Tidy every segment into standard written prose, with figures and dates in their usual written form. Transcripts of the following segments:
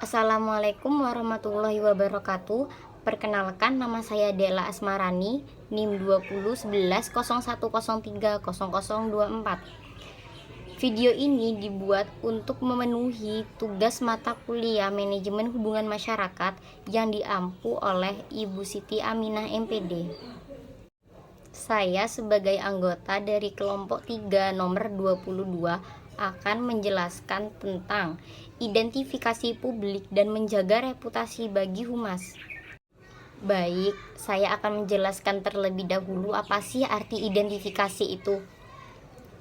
Assalamualaikum warahmatullahi wabarakatuh. Perkenalkan, nama saya Della Asmarani, NIM 201101030024. Video ini dibuat untuk memenuhi tugas mata kuliah Manajemen Hubungan Masyarakat yang diampu oleh Ibu Siti Aminah MPD. Saya sebagai anggota dari kelompok 3 nomor 22 akan menjelaskan tentang identifikasi publik dan menjaga reputasi bagi humas. Baik, saya akan menjelaskan terlebih dahulu apa sih arti identifikasi itu.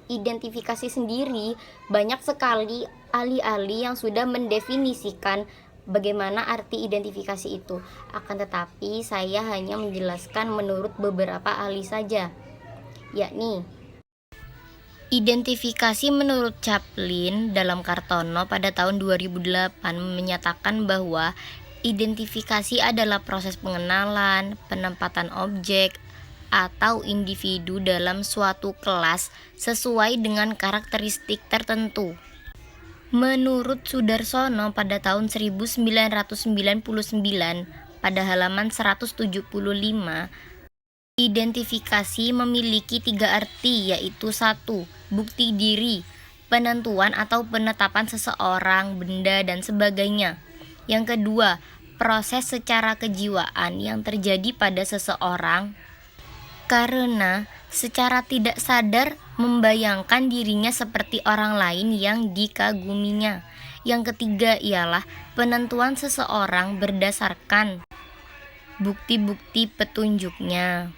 Identifikasi sendiri banyak sekali ahli-ahli yang sudah mendefinisikan bagaimana arti identifikasi itu. Akan tetapi saya hanya menjelaskan menurut beberapa ahli saja, yakni identifikasi menurut Chaplin dalam Kartono pada tahun 2008 menyatakan bahwa identifikasi adalah proses pengenalan, penempatan objek atau individu dalam suatu kelas sesuai dengan karakteristik tertentu. Menurut Sudarsono pada tahun 1999 pada halaman 175, identifikasi memiliki 3 arti, yaitu 1. Bukti diri, penentuan atau penetapan seseorang, benda, dan sebagainya. Yang kedua, proses secara kejiwaan yang terjadi pada seseorang karena secara tidak sadar membayangkan dirinya seperti orang lain yang dikaguminya. Yang ketiga ialah penentuan seseorang berdasarkan bukti-bukti petunjuknya.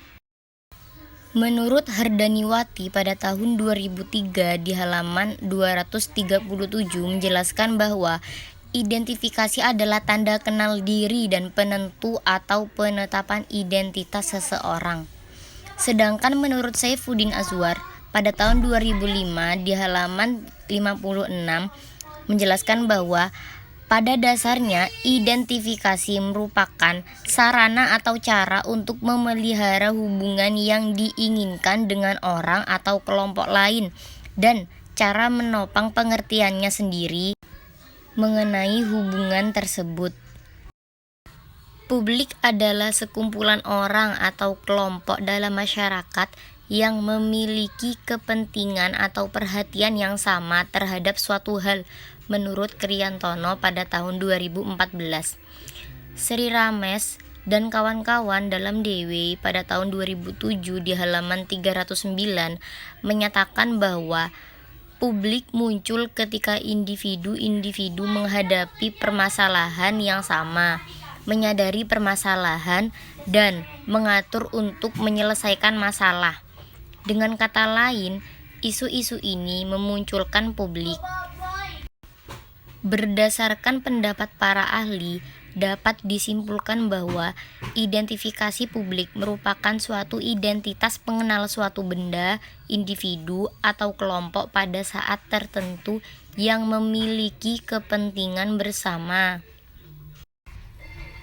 Menurut Hardaniwati pada tahun 2003 di halaman 237 menjelaskan bahwa identifikasi adalah tanda kenal diri dan penentu atau penetapan identitas seseorang. Sedangkan menurut Saifuddin Azwar pada tahun 2005 di halaman 56 menjelaskan bahwa pada dasarnya, identifikasi merupakan sarana atau cara untuk memelihara hubungan yang diinginkan dengan orang atau kelompok lain dan cara menopang pengertiannya sendiri mengenai hubungan tersebut. Publik adalah sekumpulan orang atau kelompok dalam masyarakat yang memiliki kepentingan atau perhatian yang sama terhadap suatu hal, menurut Kriyantono pada tahun 2014. Sri Ramesh dan kawan-kawan dalam DW pada tahun 2007 di halaman 309 menyatakan bahwa publik muncul ketika individu-individu menghadapi permasalahan yang sama, menyadari permasalahan, dan mengatur untuk menyelesaikan masalah. Dengan kata lain, isu-isu ini memunculkan publik. Berdasarkan pendapat para ahli, dapat disimpulkan bahwa identifikasi publik merupakan suatu identitas pengenal suatu benda, individu, atau kelompok pada saat tertentu yang memiliki kepentingan bersama.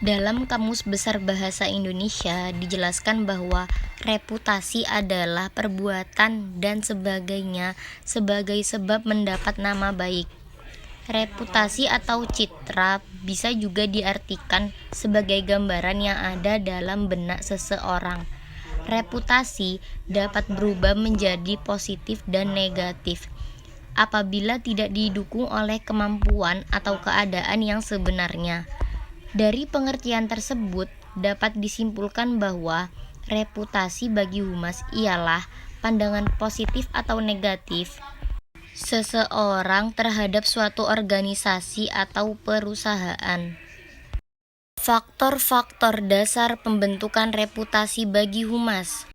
Dalam Kamus Besar Bahasa Indonesia dijelaskan bahwa reputasi adalah perbuatan dan sebagainya sebagai sebab mendapat nama baik. Reputasi atau citra bisa juga diartikan sebagai gambaran yang ada dalam benak seseorang. Reputasi dapat berubah menjadi positif dan negatif apabila tidak didukung oleh kemampuan atau keadaan yang sebenarnya. Dari pengertian tersebut dapat disimpulkan bahwa reputasi bagi humas ialah pandangan positif atau negatif seseorang terhadap suatu organisasi atau perusahaan. Faktor-faktor dasar pembentukan reputasi bagi humas.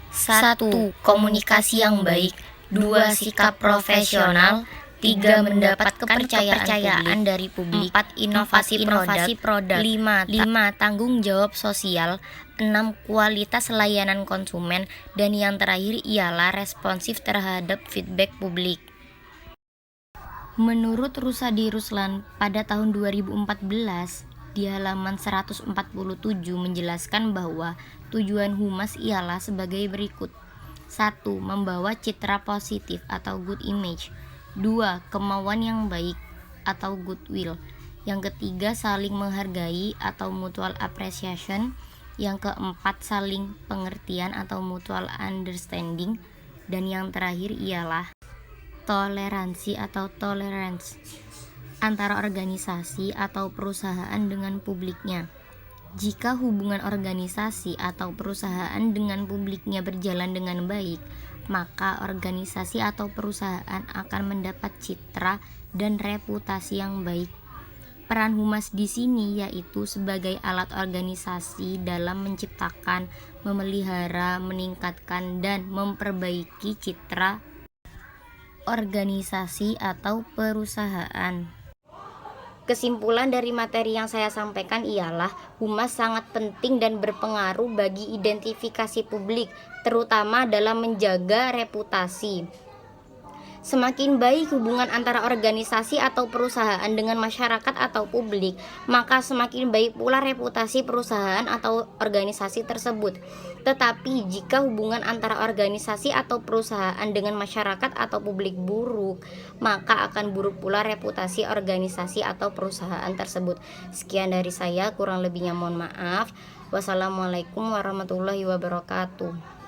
1. Komunikasi yang baik. 2. Sikap profesional. 3. Mendapat kepercayaan dari publik. 4. Inovasi produk. 5. Tanggung jawab sosial. 6. Kualitas layanan konsumen. Dan yang terakhir ialah responsif terhadap feedback publik. Menurut Rusadi Ruslan pada tahun 2014 di halaman 147 menjelaskan bahwa tujuan humas ialah sebagai berikut. 1. Membawa citra positif atau good image. 2. Kemauan yang baik atau goodwill. Yang ketiga, saling menghargai atau mutual appreciation. Yang keempat, saling pengertian atau mutual understanding. Dan yang terakhir ialah toleransi atau tolerance antara organisasi atau perusahaan dengan publiknya. Jika hubungan organisasi atau perusahaan dengan publiknya berjalan dengan baik, maka organisasi atau perusahaan akan mendapat citra dan reputasi yang baik. Peran humas di sini yaitu sebagai alat organisasi dalam menciptakan, memelihara, meningkatkan, dan memperbaiki citra organisasi atau perusahaan. Kesimpulan dari materi yang saya sampaikan ialah humas sangat penting dan berpengaruh bagi identifikasi publik, terutama dalam menjaga reputasi. Semakin baik hubungan antara organisasi atau perusahaan dengan masyarakat atau publik, maka semakin baik pula reputasi perusahaan atau organisasi tersebut. Tetapi jika hubungan antara organisasi atau perusahaan dengan masyarakat atau publik buruk, maka akan buruk pula reputasi organisasi atau perusahaan tersebut. Sekian dari saya, kurang lebihnya mohon maaf. Wassalamualaikum warahmatullahi wabarakatuh.